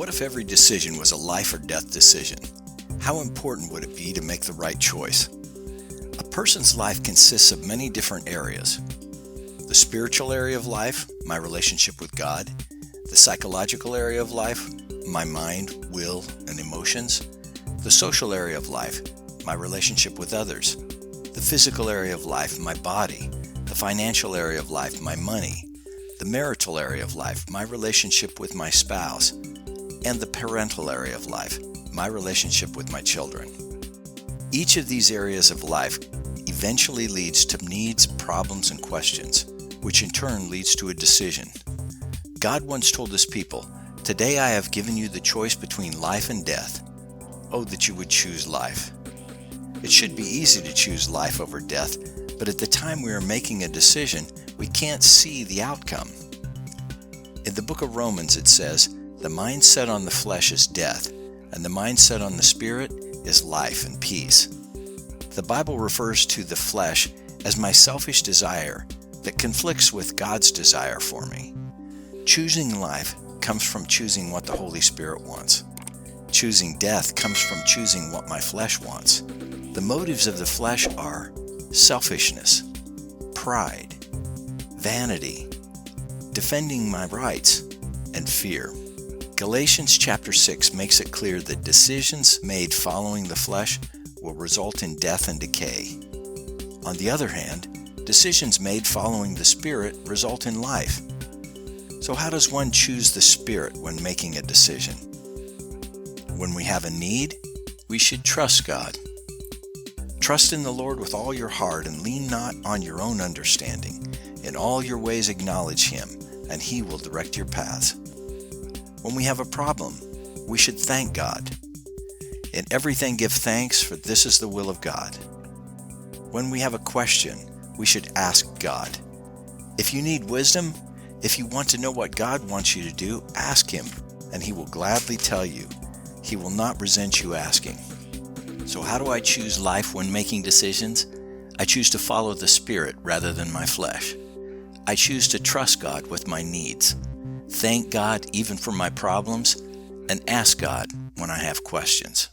What if every decision was a life or death decision? How important would it be to make the right choice? A person's life consists of many different areas. The spiritual area of life, my relationship with God. The psychological area of life, my mind, will, and emotions. The social area of life, my relationship with others. The physical area of life, my body. The financial area of life, my money. The marital area of life, my relationship with my spouse. And the parental area of life, my relationship with my children. Each of these areas of life eventually leads to needs, problems, and questions, which in turn leads to a decision. God once told his people, "Today I have given you the choice between life and death. Oh, that you would choose life." It should be easy to choose life over death, but at the time we are making a decision, we can't see the outcome. In the book of Romans it says, "The mind set on the flesh is death, and the mind set on the spirit is life and peace." The Bible refers to the flesh as my selfish desire that conflicts with God's desire for me. Choosing life comes from choosing what the Holy Spirit wants. Choosing death comes from choosing what my flesh wants. The motives of the flesh are selfishness, pride, vanity, defending my rights, and fear. Galatians chapter 6 makes it clear that decisions made following the flesh will result in death and decay. On the other hand, decisions made following the Spirit result in life. So how does one choose the Spirit when making a decision? When we have a need, we should trust God. Trust in the Lord with all your heart and lean not on your own understanding. In all your ways acknowledge Him, and He will direct your paths. When we have a problem, we should thank God. In everything give thanks, for this is the will of God. When we have a question, we should ask God. If you need wisdom, if you want to know what God wants you to do, ask Him, and He will gladly tell you. He will not resent you asking. So how do I choose life when making decisions? I choose to follow the Spirit rather than my flesh. I choose to trust God with my needs. Thank God even for my problems, and ask God when I have questions.